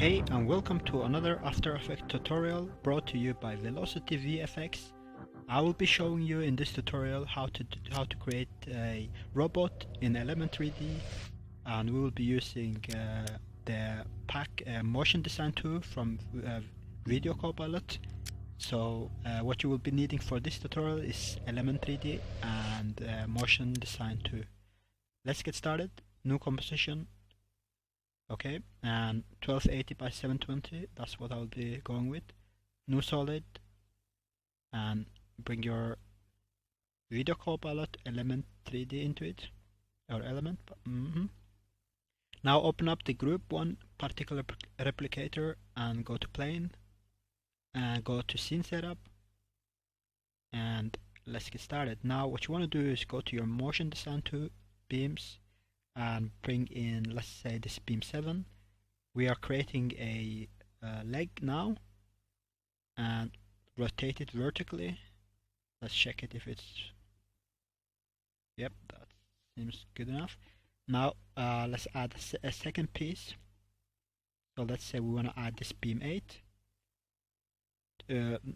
Hey and welcome to another After Effects tutorial brought to you by Velocity VFX. I will be showing you in this tutorial how to create a robot in Element 3D, and we will be using the pack motion design tool from Video Copilot. So what you will be needing for this tutorial is Element 3D and motion design tool. Let's get started. New composition. Okay, and 1280 by 720, that's what I'll be going with. New solid, and bring your video copilot element 3D into it, or element. Now open up the group one particular replicator and go to plane, and go to scene setup, and let's get started. Now what you want to do is go to your motion design tool, beams, and bring in, let's say, this beam 7. We are creating a leg now, and rotate it vertically. Let's check it if it's, yep, that seems good enough. Now let's add a second piece. So let's say we want to add this beam 8.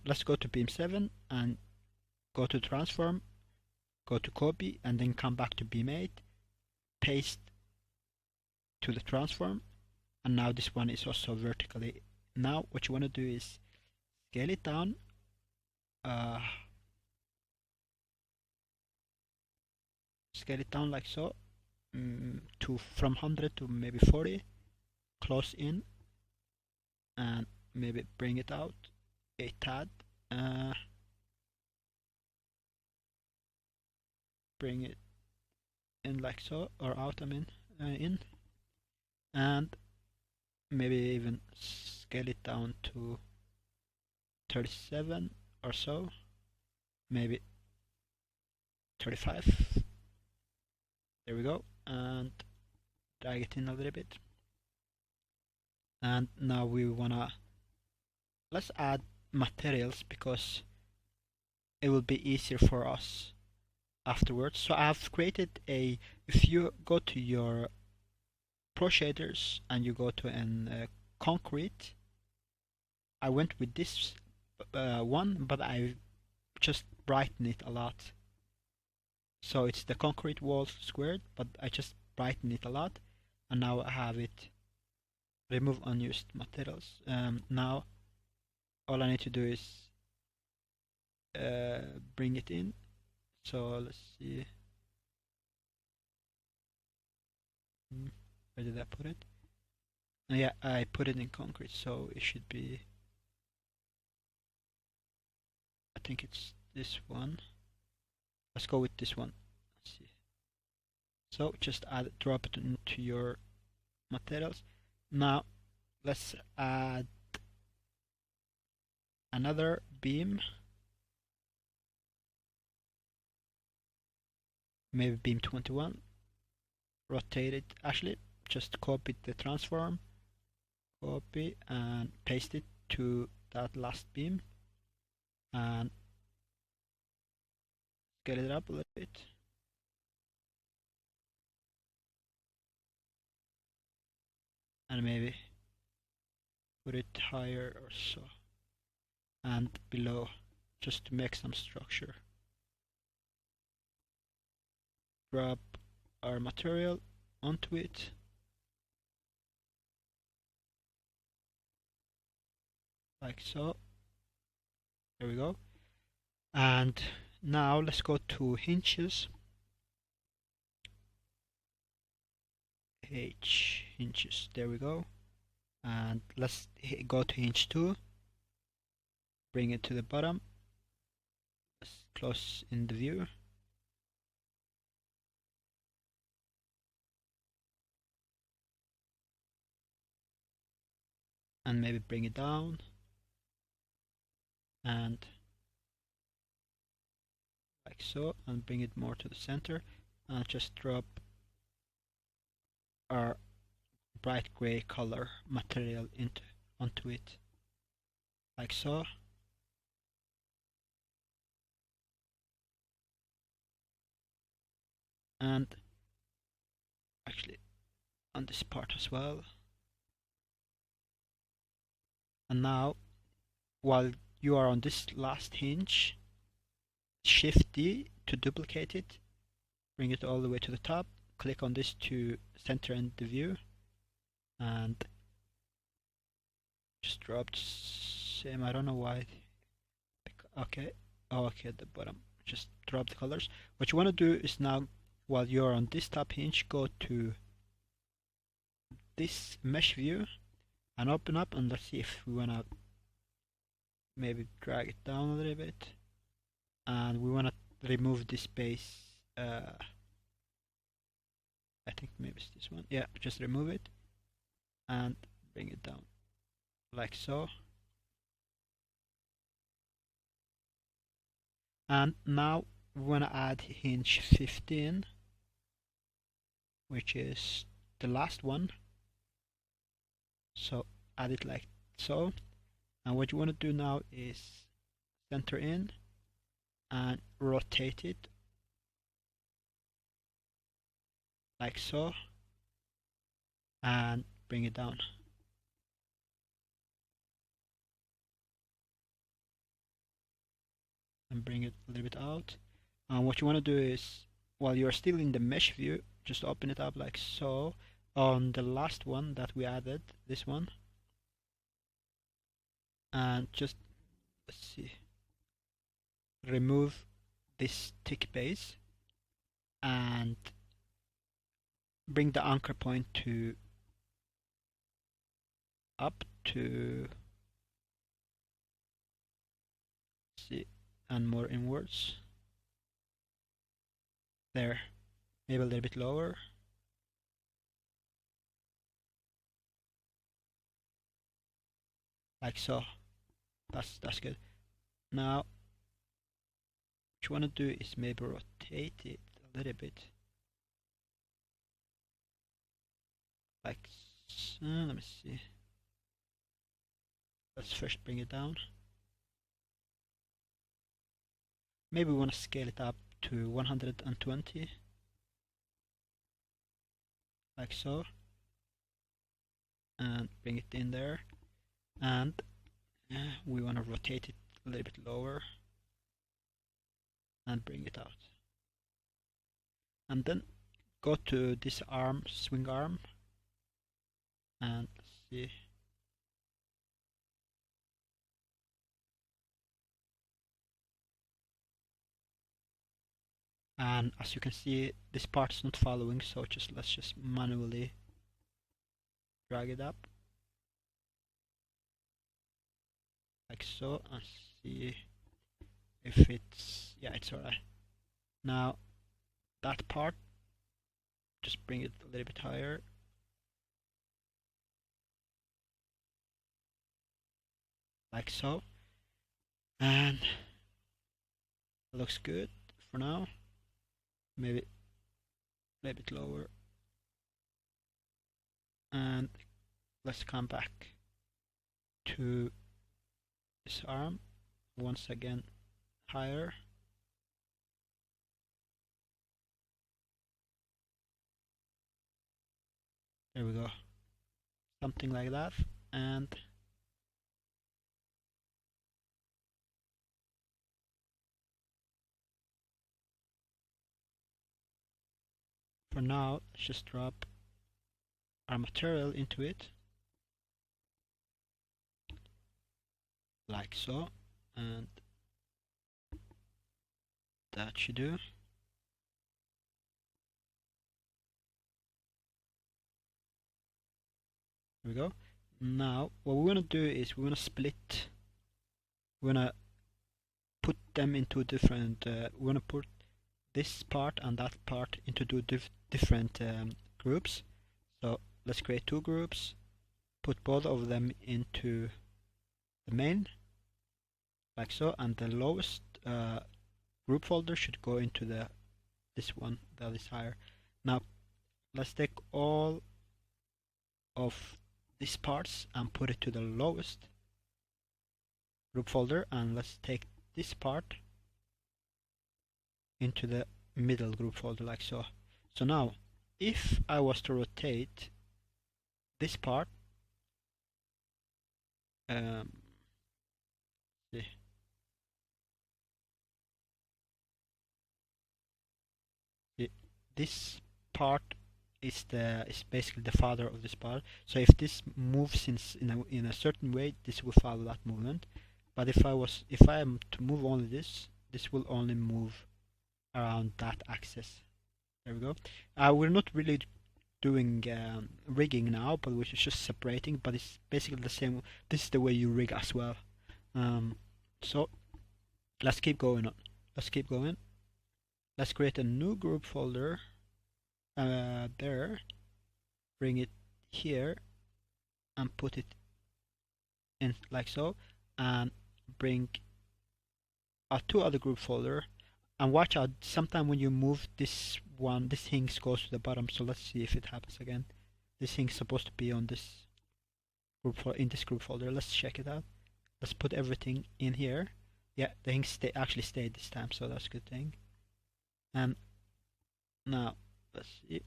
Let's go to beam 7 and go to transform, go to copy, and then come back to beam 8, paste to the transform, and now this one is also vertically. Now what you want to do is scale it down, like so, to from 100 to maybe 40, close in, and maybe bring it out a tad, bring it in like so, or out, I mean, in, and maybe even scale it down to 37 or so, maybe 35. There we go, and drag it in a little bit. And now we wanna, let's add materials because it will be easier for us afterwards. So I've created a, if you go to your pro shaders and you go to an concrete, I went with this one, but I just brighten it a lot. So it's the concrete wall squared, but I just brighten it a lot, and now I have it. Remove unused materials. Now all I need to do is bring it in. So let's see. Where did I put it? Yeah, I put it in concrete, so it should be, I think it's this one. Let's go with this one. Let's see. So just drop it into your materials. Now let's add another beam, maybe beam 21. Rotate it. Actually, just copy the transform, copy and paste it to that last beam, and scale it up a little bit. And maybe put it higher or so, and below, just to make some structure. Drop our material onto it, like so. There we go. And now let's go to hinges. Hinges, there we go. And let's go to hinge 2, bring it to the bottom, let's close in the view, and maybe bring it down, and like so, and bring it more to the center, and just drop our bright gray color material onto it, like so. And actually on this part as well. And now, while you are on this last hinge, Shift D to duplicate it, bring it all the way to the top, click on this to center in the view, and just drop same. I don't know why. Okay, okay, at the bottom. Just drop the colors. What you want to do is now, while you're on this top hinge, go to this mesh view and open up, and let's see if we want to maybe drag it down a little bit, and we want to remove this base. I think maybe it's this one. Yeah, just remove it and bring it down like so. And now we want to add hinge 15, which is the last one. So add it like so. And what you want to do now is center in and rotate it like so, and bring it down. And bring it a little bit out. And what you want to do is, while you're still in the mesh view, just open it up like so on the last one that we added, this one, and just, let's see, remove this tick base and bring the anchor point to up to, see, and more inwards there, maybe a little bit lower, like so. That's good. Now what you want to do is maybe rotate it a little bit like so. Let me see, let's first bring it down. Maybe we want to scale it up to 120 like so, and bring it in there, and we want to rotate it a little bit lower and bring it out, and then go to this arm, swing arm, and see, and as you can see, this part is not following, so let's just manually drag it up like so, and see if it's, yeah, it's alright. Now that part, just bring it a little bit higher like so, and it looks good for now. Maybe a little bit lower, and let's come back to this arm once again, higher. There we go, something like that. And for now, let's just drop our material into it like so, and that should do. There we go. Now what we want to do is we want to split, we want to put them into different, we want to put this part and that part into two different groups. So let's create two groups, put both of them into the main like so, and the lowest group folder should go into this one that is higher. Now let's take all of these parts and put it to the lowest group folder, and let's take this part into the middle group folder like so. So now if I was to rotate this part, Um, see, see, this part is basically the father of this part. So if this moves in a certain way, this will follow that movement. But if I am to move only this, this will only move around that axis. There we go. We're not really doing rigging now, but we're just separating. But it's basically the same. This is the way you rig as well. Um, so let's keep going on. Let's keep going. Let's create a new group folder. There. Bring it here and put it in like so, and bring two other group folder. And watch out. Sometime when you move this one, this thing goes to the bottom. So let's see if it happens again. This thing's supposed to be on this in this group folder. Let's check it out. Let's put everything in here. Yeah, the thing actually stayed this time, so that's a good thing. And now let's see,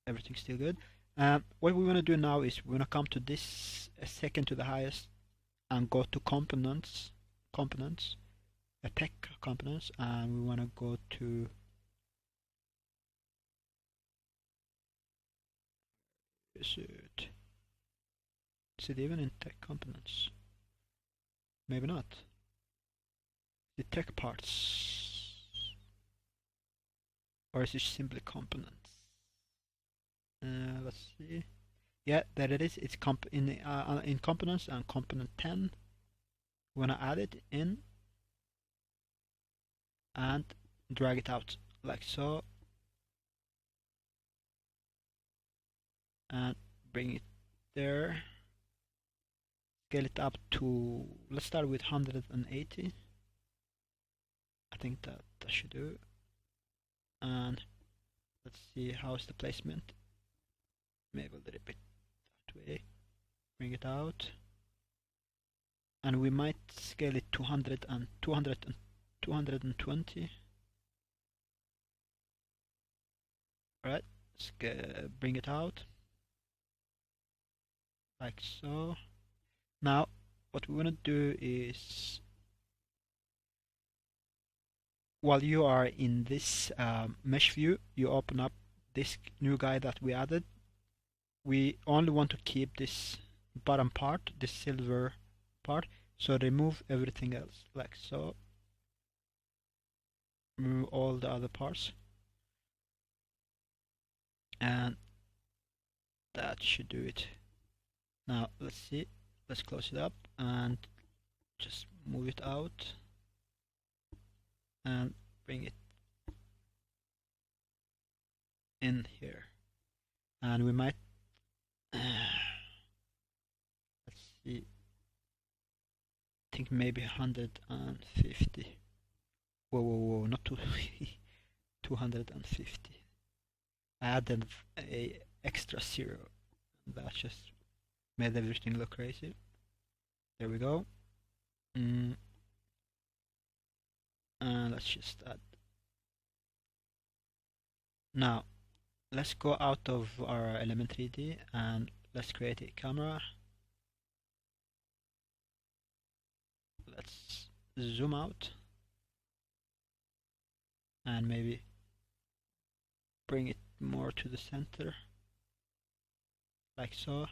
everything's still good. What we want to do now is we want to come to this second to the highest and go to components, tech components, and we want to go to is it even in tech components? Maybe not. The tech parts, or is it simply components? Let's see. Yeah, there it is. It's in components and component 10. We want to add it in and drag it out like so, and bring it there. Scale it up to, let's start with 180. I think that should do. And let's see how's the placement. Maybe a little bit that way. Bring it out. And we might scale it to 100 and 220. Alright, bring it out. Like so. Now, what we want to do is, while you are in this mesh view, you open up this new guy that we added. We only want to keep this bottom part, this silver part, so remove everything else, like so. Remove all the other parts, and that should do it. Now let's see, let's close it up and just move it out and bring it in here. And we might let's see, I think maybe 150. Whoa, not 250. I added a extra zero. That just made everything look crazy. There we go. And let's just add. Now, let's go out of our element 3D and let's create a camera. Let's zoom out and maybe bring it more to the center, like so.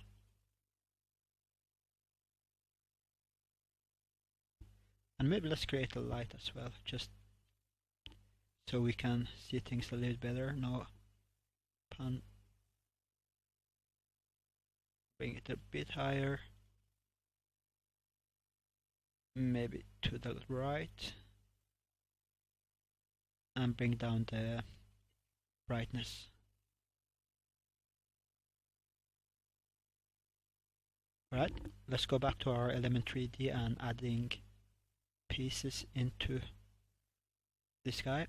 And maybe let's create a light as well, just so we can see things a little better. No pan. Bring it a bit higher. Maybe to the right. And bring down the brightness. Right, let's go back to our element 3D and adding pieces into this guy.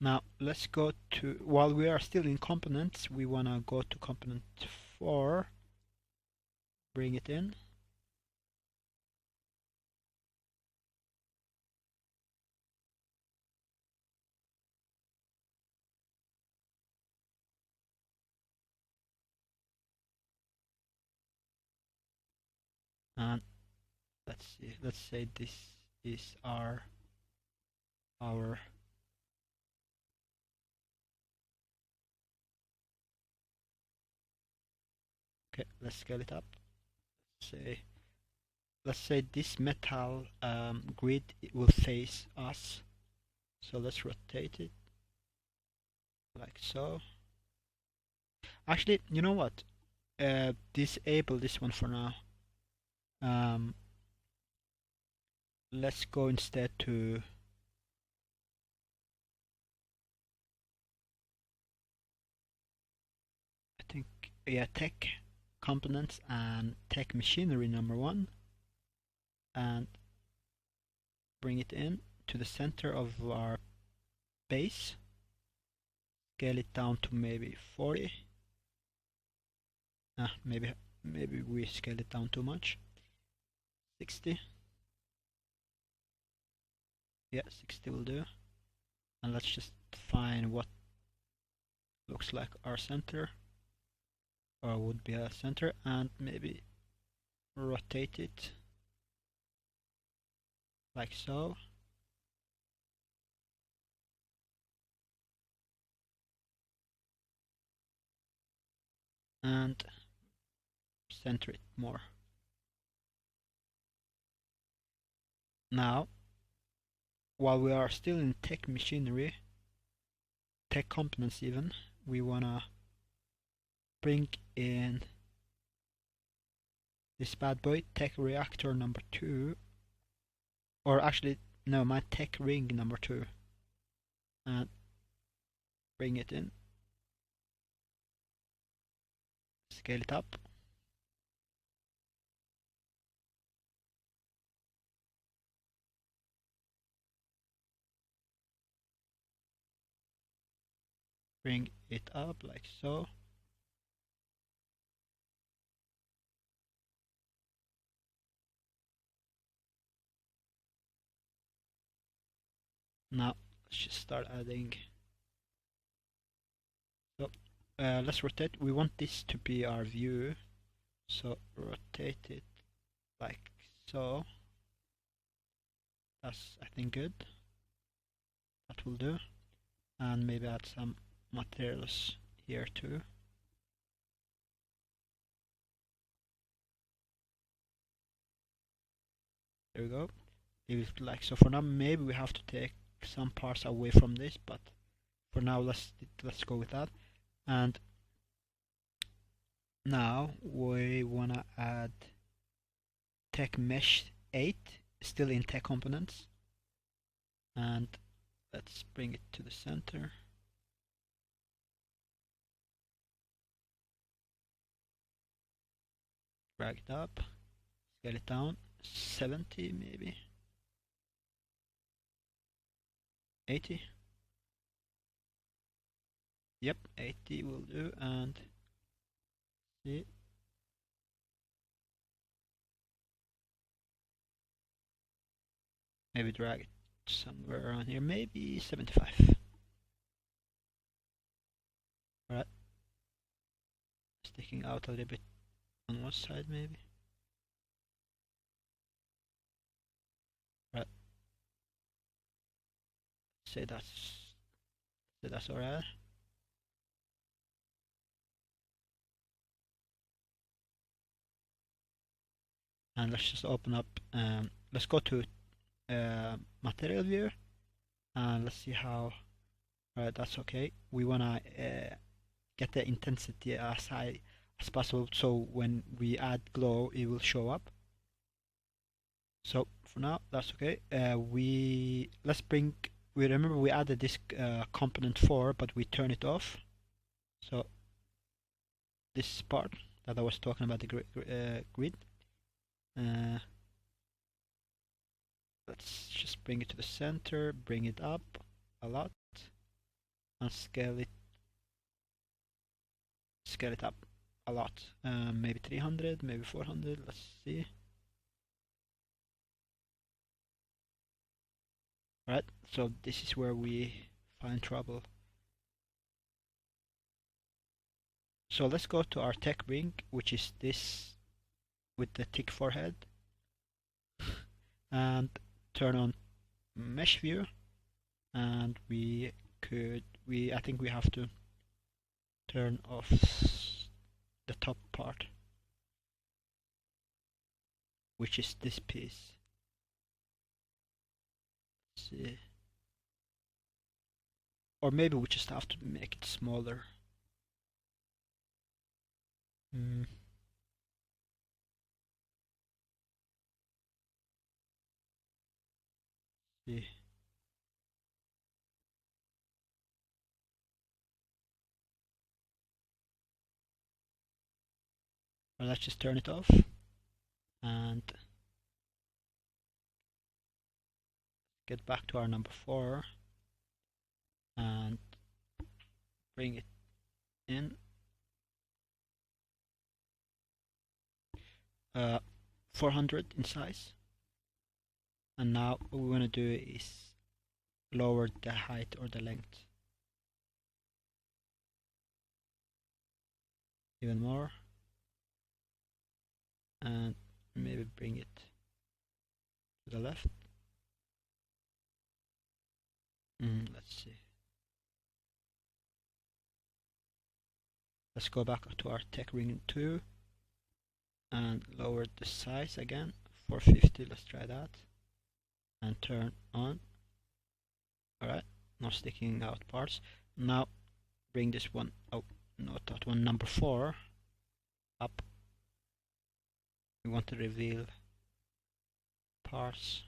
Now let's go to, while we are still in components, we want to go to component 4, bring it in. And let's see, let's say this is our okay, let's scale it up. Say let's say this metal grid will face us, so let's rotate it like so. Actually, you know what, disable this one for now. um, let's go instead to I think, yeah, tech components and tech machinery number 1, and bring it in to the center of our base. Scale it down to maybe 40. Maybe we scale it down too much. 60. Yeah, 60 will do. And let's just find what looks like our center, or would be a center, and maybe rotate it like so. And center it more. Now, while we are still in tech machinery, tech components even, we wanna bring in this bad boy, tech reactor number 2, or actually, no, my tech ring number 2, and bring it in, scale it up, bring it up like so. Now let's just start adding. So let's rotate. We want this to be our view, so rotate it like so. That's, I think, good. That will do. And maybe add some materials here too. There we go. Leave it like so. For now, maybe we have to take some parts away from this, but for now, let's go with that. And now we wanna add tech mesh 8, still in tech components, and let's bring it to the center. Drag it up, scale it down, 70 maybe, 80. Yep, 80 will do, and see. Maybe drag it somewhere around here, maybe 75. Alright. Sticking out a little bit on one side maybe. Right. Say that's alright. And let's just open up, let's go to material view, and let's see how. Right, that's okay. We wanna get the intensity as high as possible, so when we add glow it will show up. So for now that's okay. We remember we added this component 4, but we turn it off. So this part that I was talking about, the grid, let's just bring it to the center, bring it up a lot, and scale it up a lot. Maybe 300, maybe 400. Let's see. Right, so this is where we find trouble. So let's go to our tech ring, which is this with the thick forehead. and turn on mesh view, and I think we have to turn off the top part, which is this piece. Let's see. Or maybe we just have to make it smaller. Hmm. See. Well, let's just turn it off and get back to our number 4 and bring it in. 400 in size. And now what we want to do is lower the height or the length even more, and maybe bring it to the left. Let's see. Let's go back to our tech ring 2 and lower the size again, 450. Let's try that and turn on. Alright, now sticking out parts. Now bring this one, oh, not that one, number 4 up. We want to reveal parts.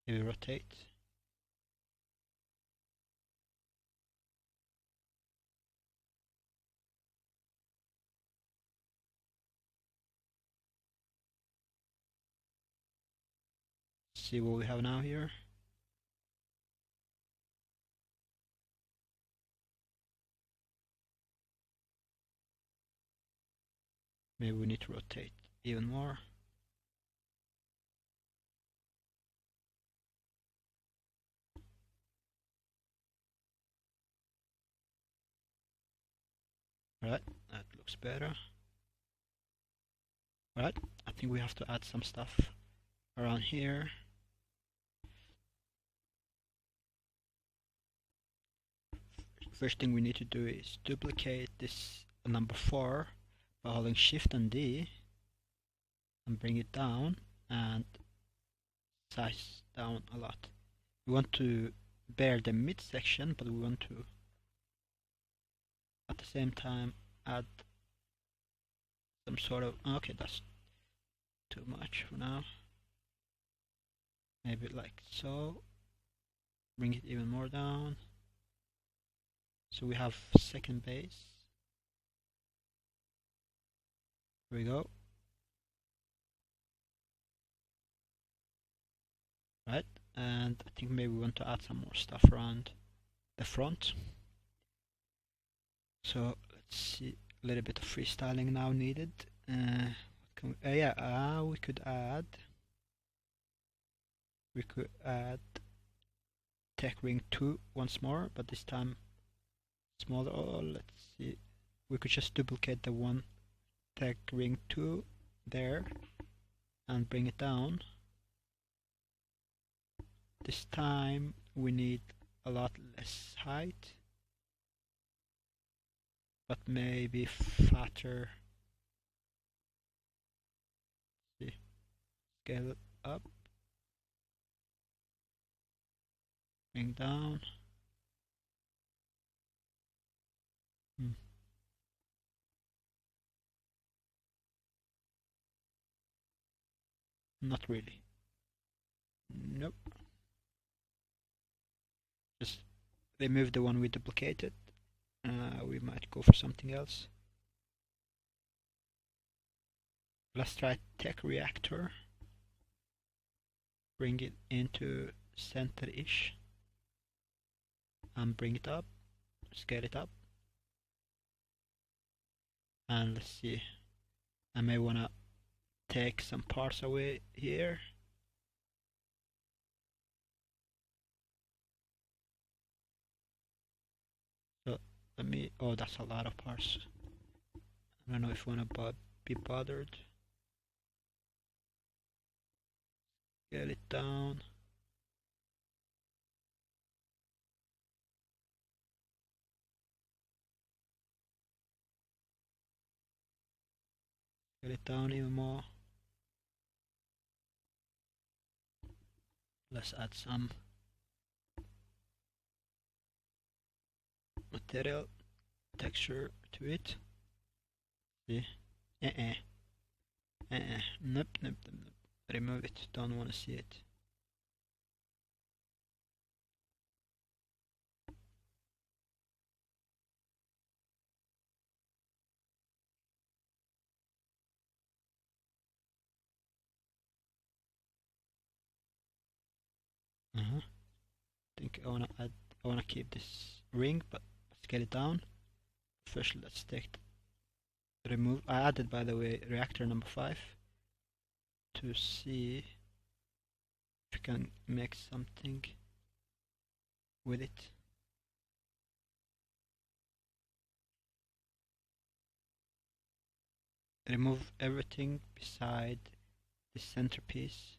Maybe rotate. See what we have now here. Maybe we need to rotate even more. Alright, that looks better. Alright, I think we have to add some stuff around here. First thing we need to do is duplicate this number 4 by holding Shift and D and bring it down and size down a lot. We want to bear the midsection, but we want to at the same time add some sort of, okay, that's too much for now. Maybe like so. Bring it even more down. So we have second base. Here we go. Right, and I think maybe we want to add some more stuff around the front. So let's see, a little bit of freestyling now needed. We could add tech ring 2 once more, but this time smaller. Oh, let's see, we could just duplicate the one tech ring 2 there and bring it down. This time we need a lot less height, but maybe fatter. Let's see, scale it up, bring down. Not really. Nope. Just remove the one we duplicated. We might go for something else. Let's try tech reactor. Bring it into center-ish and bring it up, scale it up. And let's see, I may wanna take some parts away here. So Let me. Oh, that's a lot of parts. I don't know if you wanna be bothered. Get it down. Get it down even more. Let's add some material texture to it. See? Uh-uh. Uh-uh. Nope, nope, nope, nope. Remove it. Don't want to see it. Uh-huh. Think I wanna add. I wanna keep this ring, but let's get it down. First, let's take remove. I added, by the way, reactor number 5 to see if we can make something with it. Remove everything beside the centerpiece.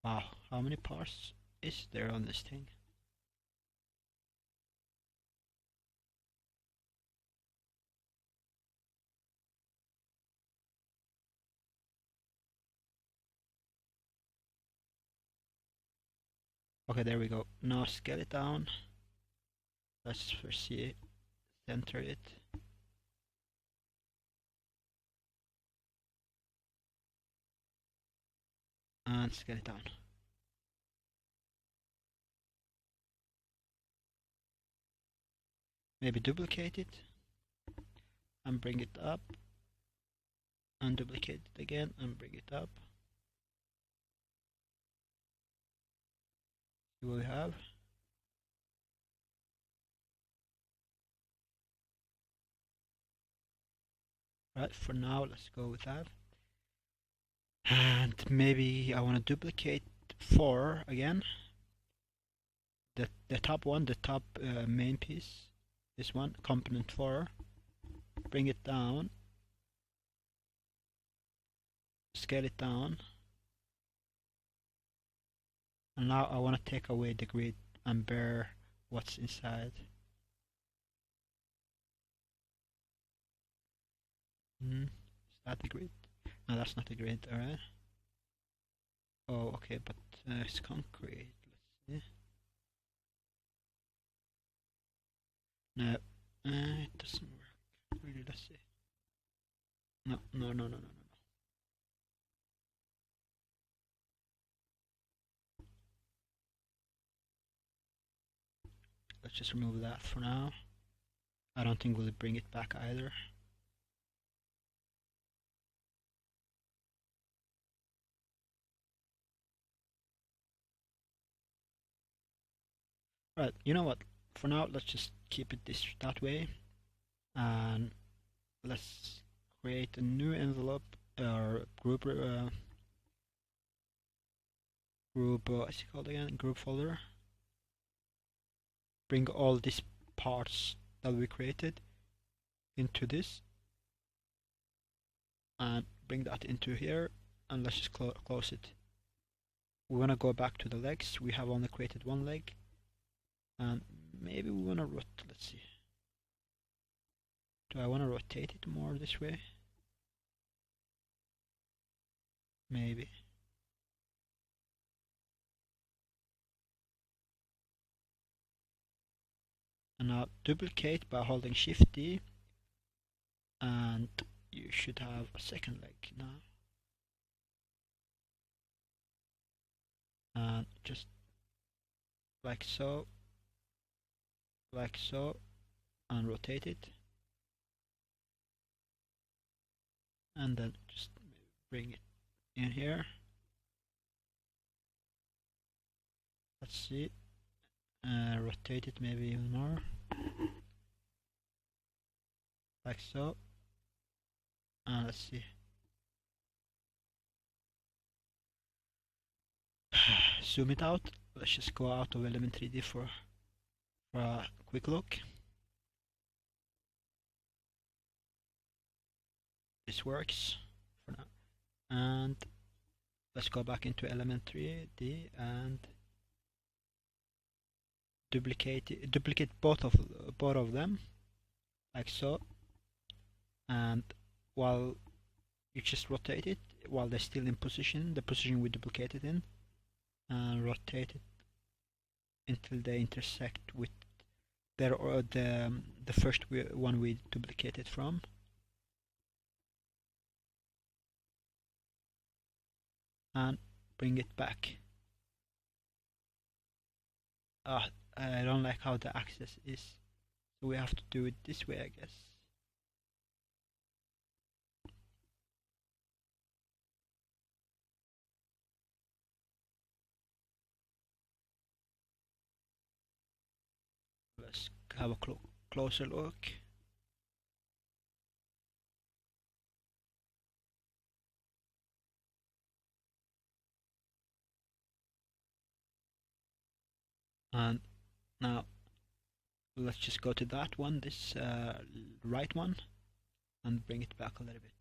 Wow, how many parts is there on this thing? Okay, there we go. Now scale it down. Let's first see it. Center it. And scale it down. Maybe duplicate it and bring it up, and duplicate it again and bring it up. See what we have. Right, for now, let's go with that. And maybe I want to duplicate 4 again. The top one, the top main piece. This one, component 4. Bring it down. Scale it down. And now I want to take away the grid and bare what's inside. Is that the grid? No, that's not the grid, alright. Oh, okay, but it's concrete. Let's see. No, it doesn't work. Really, let's see. No, no, no, no, no, no. Let's just remove that for now. I don't think we'll bring it back either. Right, you know what? For now, let's just keep it that way, and let's create a new envelope or group. What's it called again? Group folder. Bring all these parts that we created into this, and bring that into here, and let's just close it. We want to go back to the legs. We have only created one leg, and maybe we want to rotate. Let's see. Do I want to rotate it more this way? Maybe. And now duplicate by holding Shift D, and you should have a second leg now. And just like so, and rotate it. And then just bring it in here. Let's see. Rotate it maybe even more. Like so. And let's see. Zoom it out. Let's just go out of Element 3D for for a quick look. This works for now. And let's go back into element 3D and duplicate both of them, like so. And while you just rotate it while they're still in position, the position we duplicated in, and rotate it until they intersect with their or the first one we duplicated from. And bring it back. I don't like how the axis is, so we have to do it this way, I guess. Let's have a closer look. And now let's just go to that one, this right one, and bring it back a little bit.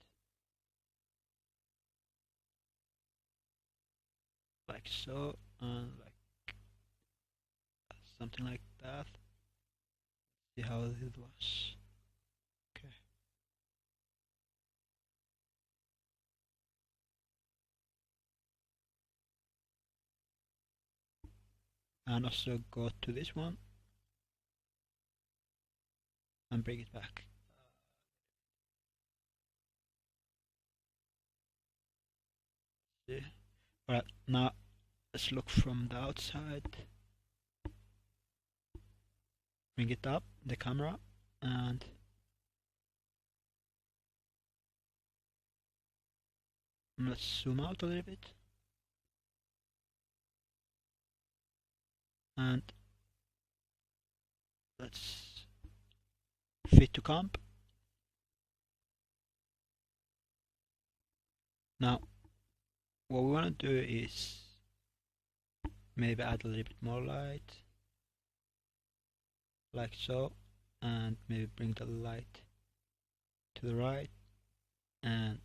Like so, and like something like that. See how it was. Okay. And also go to this one and bring it back. See? Alright, now let's look from the outside. Bring it up, the camera, and let's zoom out a little bit. And let's fit to comp. Now, what we want to do is maybe add a little bit more light, like so, and maybe bring the light to the right, and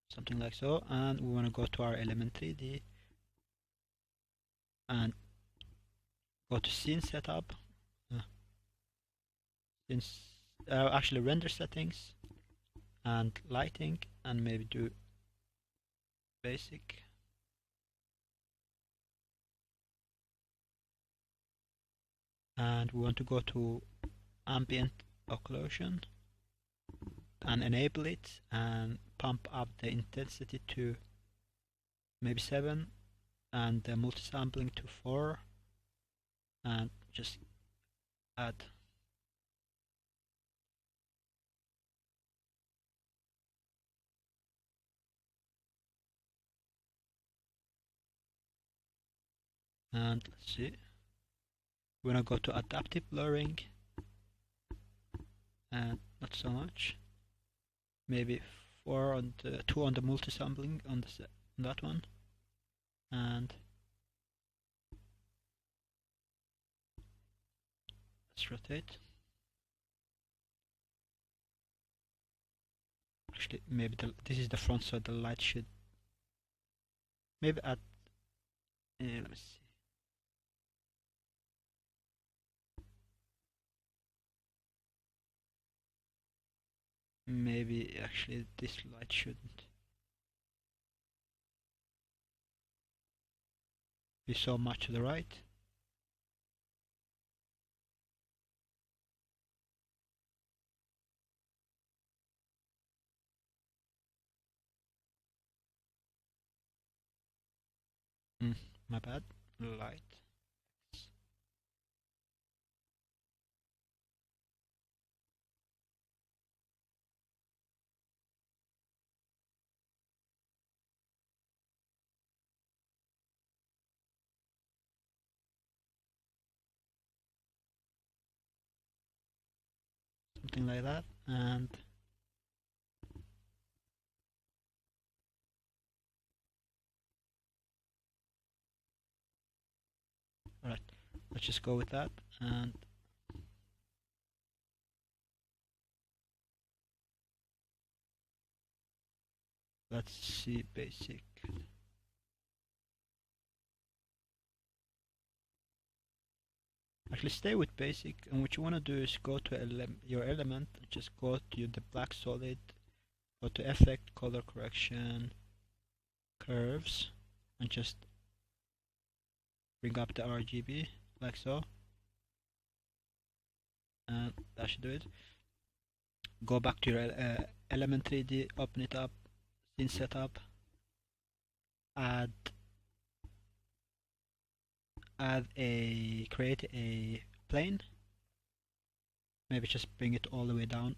something like so. And we want to go to our element 3D and go to scene setup, actually render settings and lighting, and maybe do basic. And we want to go to ambient occlusion and enable it and pump up the intensity to maybe 7 and the multi-sampling to 4, and just add. And let's see, we're gonna go to adaptive blurring and not so much, maybe 4 on the 2 on the multi-sampling on that one, and let's rotate. Actually, maybe this is the front, so the light should maybe add. Let me see. Maybe actually this light shouldn't be so much to the right. My bad. Light. Something like that, and alright. let's just go with that. And let's see basic. Actually stay with basic, and what you want to do is go to your element, and just go to the black solid, go to effect, color correction, curves, and just bring up the RGB like so, and that should do it. Go back to your element 3D, open it up, scene setup, create a plane. Maybe just bring it all the way down.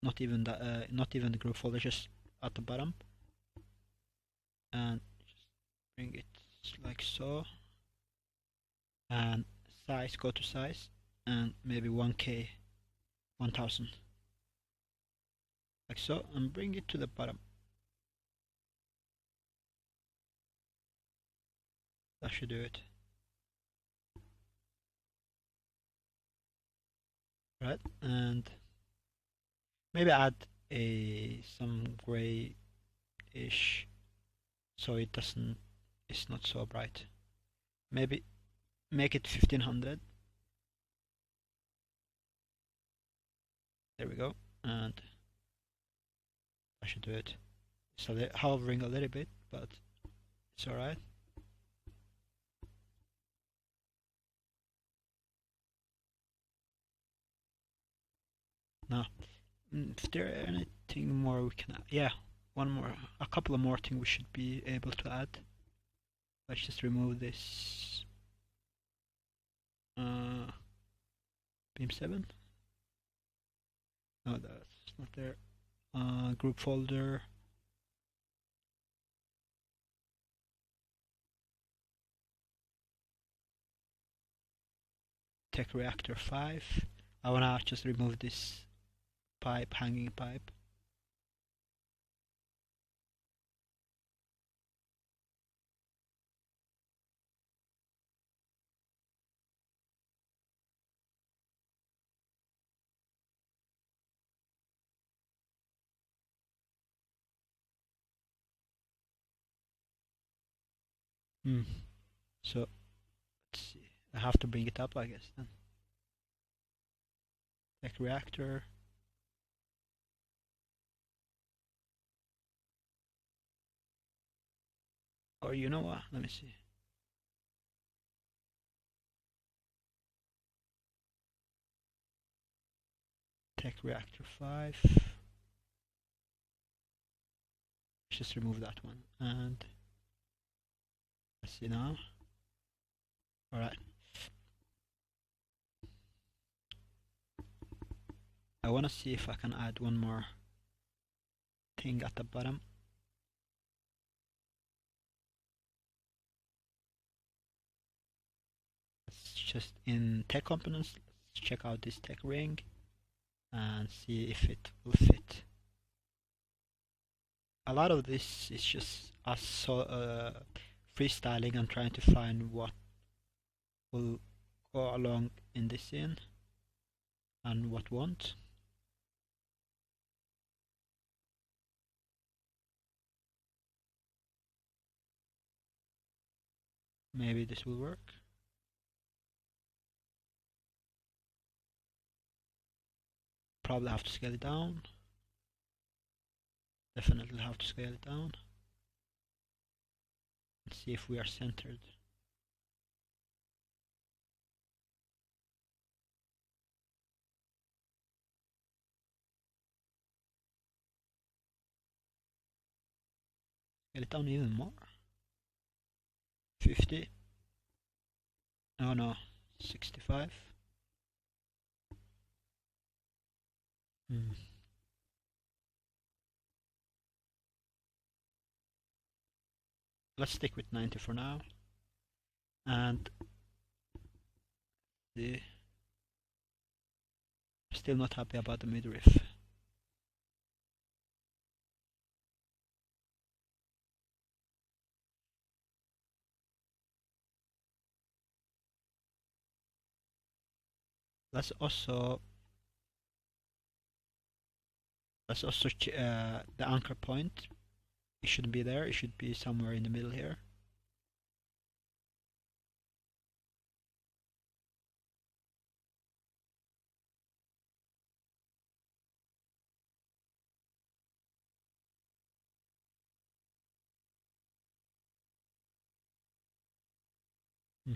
Not even the group folder, just at the bottom, and just bring it like so. And size, go to size, and maybe 1K, 1000, like so, and bring it to the bottom. That should do it. Right, and maybe add some gray-ish, so it's not so bright. Maybe make it 1500. There we go, and I should do it. It's hovering a little bit, but it's alright. Now, if there anything more we can add, yeah, a couple of more things we should be able to add. Let's just remove this beam 7. No, that's not there. Group folder. Tech reactor 5. I wanna just remove this hanging pipe. So let's see. I have to bring it up, I guess, then. Tech reactor. Or you know what? Let me see. Tech reactor 5. Just remove that one, and let's see now. Alright. I wanna see if I can add one more thing at the bottom. Let's just in tech components, let's check out this tech ring and see if it will fit. A lot of this is just us freestyling and trying to find what will go along in this scene and what won't. Maybe this will work. Probably have to scale it down. Definitely have to scale it down. Let's see if we are centered. Scale it down even more. 50. Oh no, 65. Let's stick with 90 for now. And still not happy about the midriff. let's also the anchor point. It shouldn't be there. It should be somewhere in the middle here. Hmm.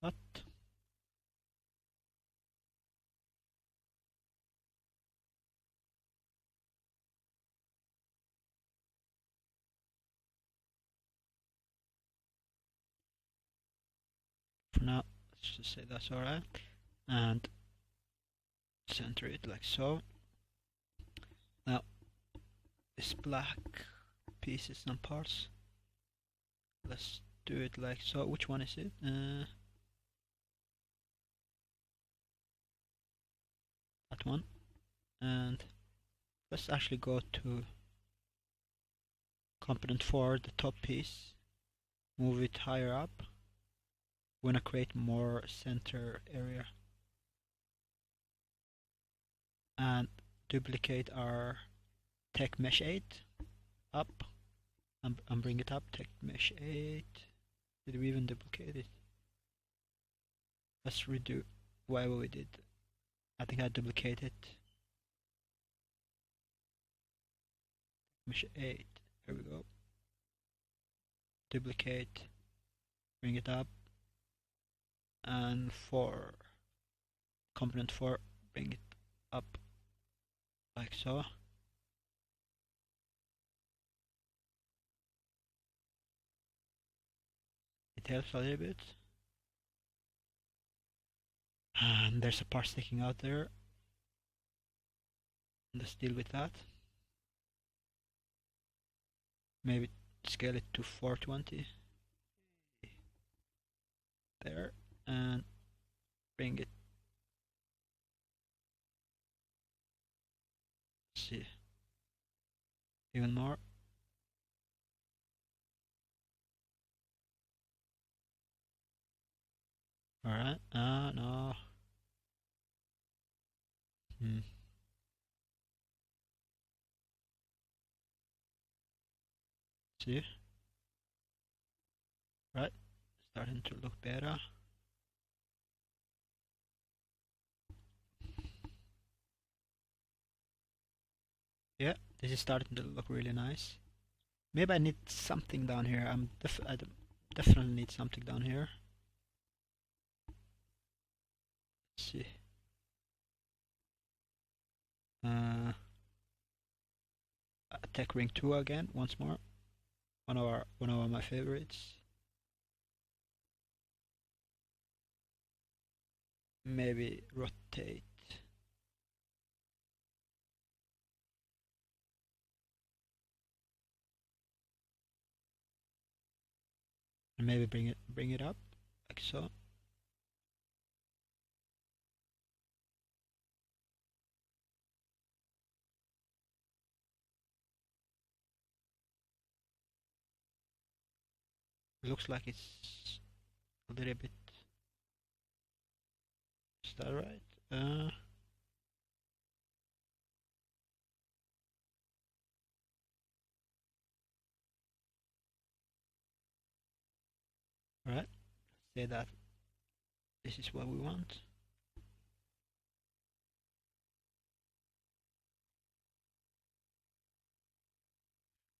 What? For now, let's just say that's alright. And center it like so. Now, this black pieces and parts. Let's do it like so. Which one is it? That one. And let's actually go to component 4, the top piece. Move it higher up. We wanna create more center area. And duplicate our tech mesh 8 up and bring it up. Tech mesh 8. Did we even duplicate it? Let's redo whatever we did. I think I duplicated mesh 8. Here we go. Duplicate, bring it up, and for component 4, bring it up like so. It helps a little bit. And there's a part sticking out there. Let's deal with that. Maybe scale it to 420 there and bring it. Let's see, even more. Alright, no. See? Right, starting to look better. Yeah, this is starting to look really nice. Maybe I need something down here. I definitely need something down here. Let's see. Attack ring 2 again, once more. One of my favorites. Maybe rotate. And maybe bring it up like so. Looks like it's a little bit. Is that right? Alright, say that this is what we want.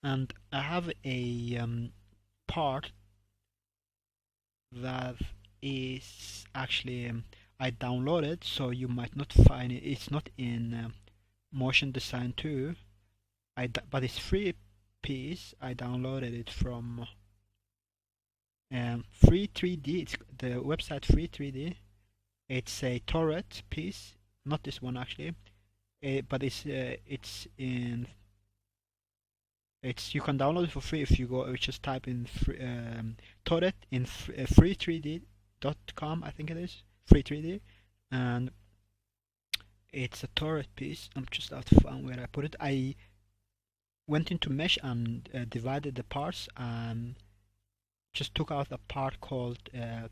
And I have a part that is actually I downloaded, so you might not find it. It's not in Motion Design 2. But it's free piece. I downloaded it from Free 3D. It's the website Free 3D. It's a torrent piece, not this one actually, but it's in. It's you can download it for free if you just type in torrent in free3d.com. I think it is free 3D, and it's a torrent piece. I'm just out to find where I put it. I went into mesh and divided the parts and just took out a part called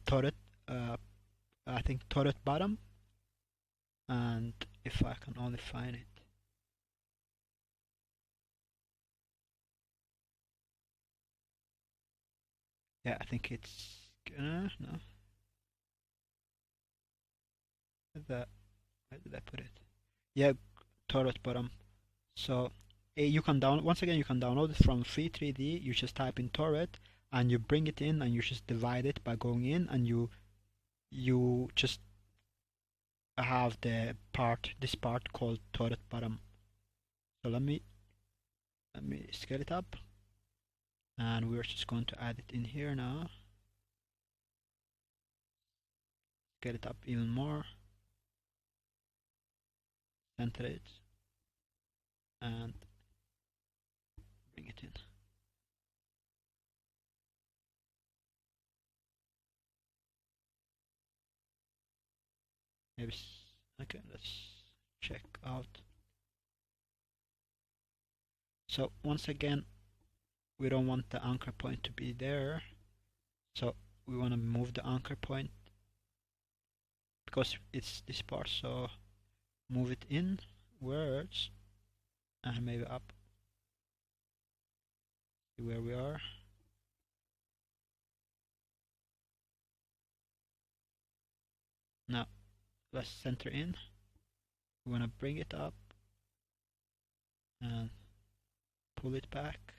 turret, I think turret bottom, and if I can only find it. Yeah, I think it's no. Where did I put it? Yeah, turret bottom. So you can once again you can download it from free 3D. You just type in torrent and you bring it in and you just divide it by going in and you just have this part called torrent bottom. So let me scale it up and we're just going to add it in here now. Scale it up even more, center it and bring it in. Maybe okay, let's check out. So once again, we don't want the anchor point to be there, so we want to move the anchor point because it's this part, so move it inwards and maybe up. See where we are. Now let's center in. We want to bring it up and pull it back,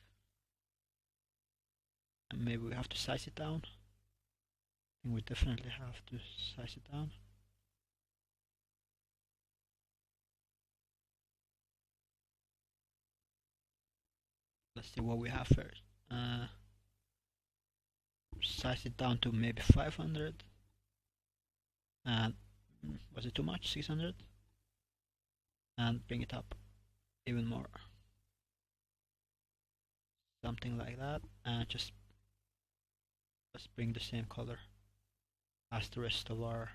and maybe we have to size it down. I think we definitely have to size it down. Let's see what we have first. Size it down to maybe 500, and was it too much? 600, and bring it up even more, something like that, and just let's bring the same color as the rest of our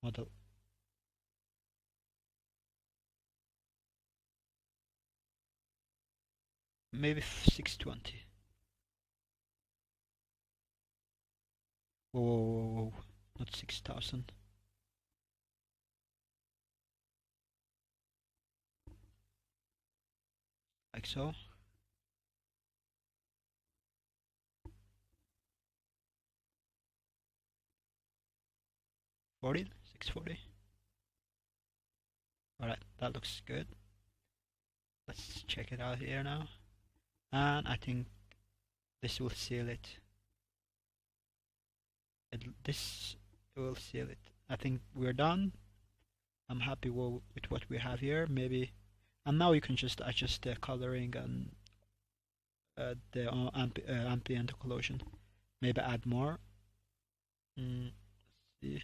model. Maybe 620. Whoa, whoa, whoa, whoa. Not 6,000. Like so. Forty, 640. Alright, that looks good. Let's check it out here now. And I think this will seal it. This will seal it. I think we're done. I'm happy with what we have here. Maybe, and now you can just adjust the coloring and the ambient occlusion. Maybe add more. Let's see.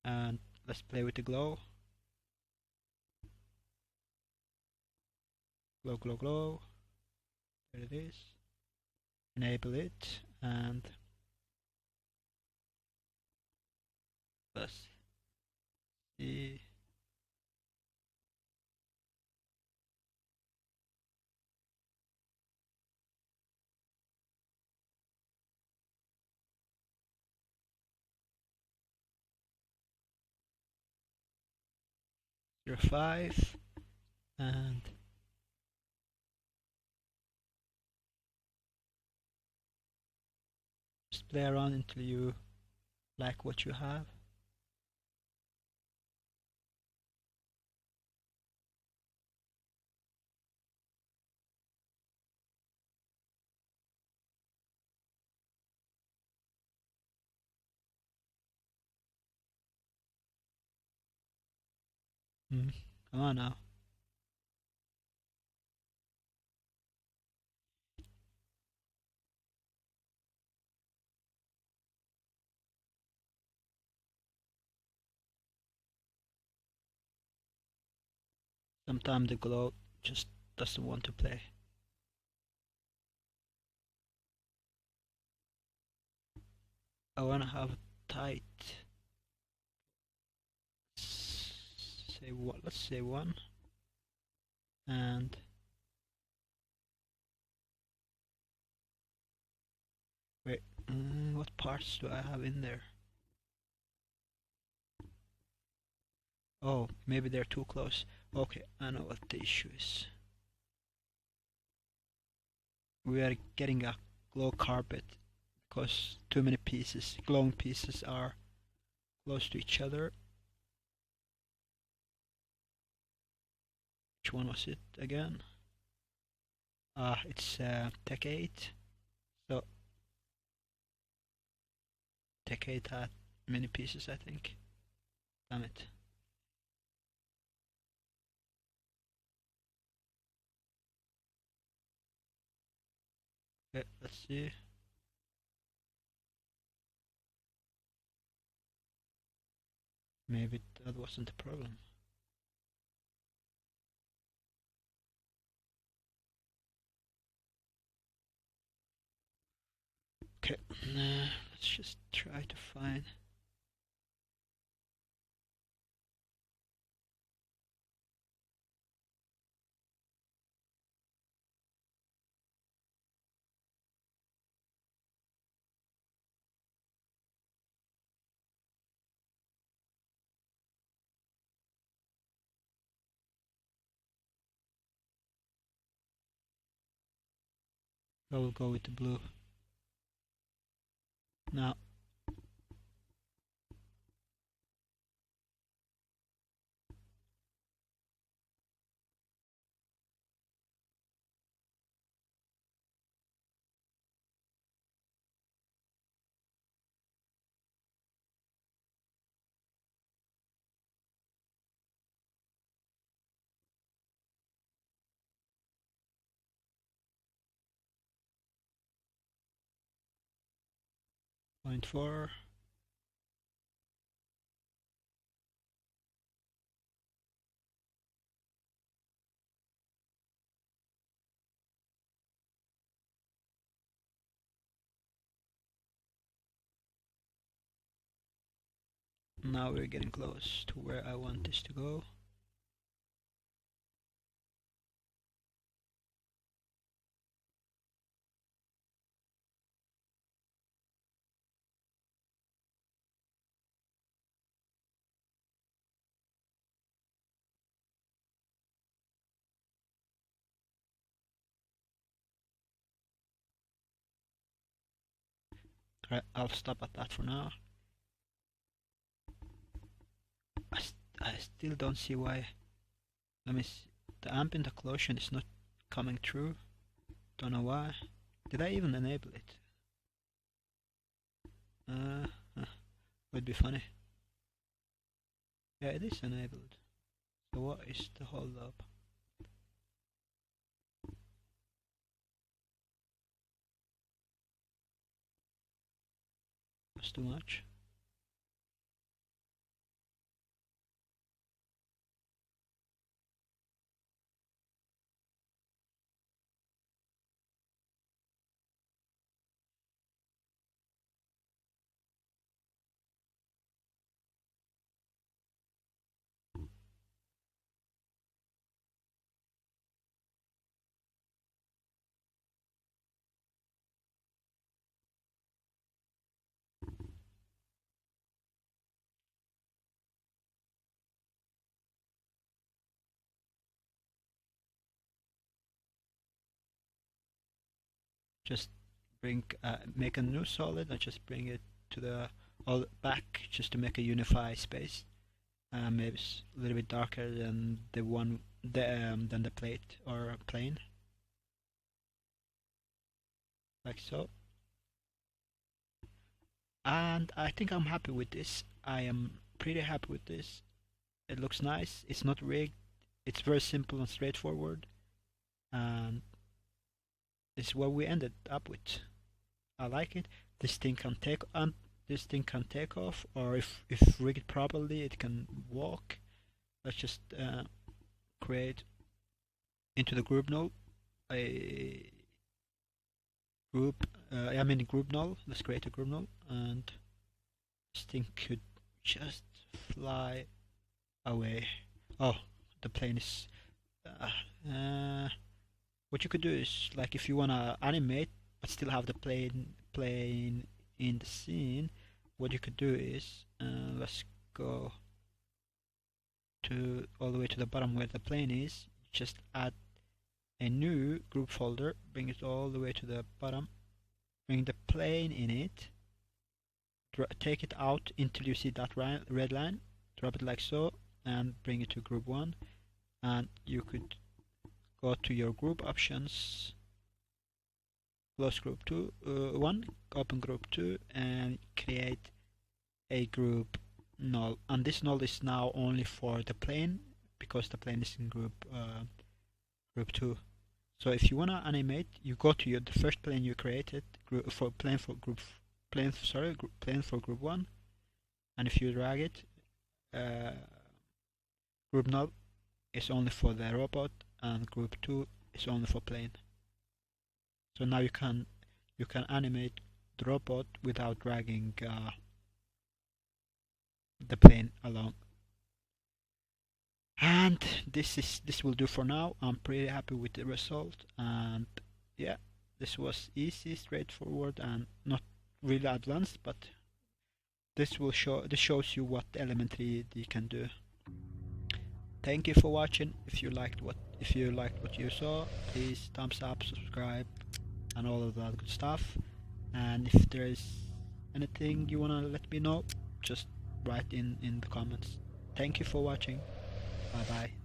And let's play with the glow. Glow, glow, glow. There it is. Enable it and let's see. Zero 5 and just play around until you like what you have. Come on now. Sometimes the glow just doesn't want to play. I wanna have tight say what? Let's say one. And wait, what parts do I have in there? Oh, maybe they're too close. Okay, I know what the issue is. We are getting a glow carpet because too many pieces, glowing pieces, are close to each other. Which one was it again? It's Tech 8. So Tech 8 had many pieces, I think. Damn it. Okay, let's see. Maybe that wasn't the problem. Okay, let's just try to find. I will go with the blue. Now, point 4. Now we're getting close to where I want this to go. Right, I'll stop at that for now. I still don't see why. Let me see. The ambient occlusion is not coming through. Don't know why. Did I even enable it? Would be funny. Yeah, it is enabled. So what is the hold up? That's too much. Just make a new solid and just bring it to the all back just to make a unified space. Maybe it's a little bit darker than than the plate or plane, like so. And I think I'm happy with this. I am pretty happy with this. It looks nice. It's not rigged. It's very simple and straightforward. And it's what we ended up with. I like it. This thing can take this thing can take off, or if rigged properly, it can walk. Let's just create into the group null a group. I mean group null. Let's create a group null, and this thing could just fly away. Oh, the plane is. Uh, what you could do is, like, if you wanna animate but still have the plane in the scene, what you could do is, let's go to all the way to the bottom where the plane is. Just add a new group folder, bring it all the way to the bottom, bring the plane in it, take it out until you see that red line, drop it like so, and bring it to group 1. And you could go to your group options, close group 1, open group 2, and create a group null. And this null is now only for the plane because the plane is in group 2. So if you wanna animate, you go to the first plane you created, plane for group 1, and if you drag it, uh, group null is only for the robot, and group 2 is only for plane. So now you can animate the robot without dragging the plane along. And this will do for now. I'm pretty happy with the result, and yeah, this was easy, straightforward, and not really advanced, but this shows you what Element 3D can do. Thank you for watching. If you liked what you saw, please thumbs up, subscribe, and all of that good stuff. And if there is anything you wanna let me know, just write in the comments. Thank you for watching. Bye bye.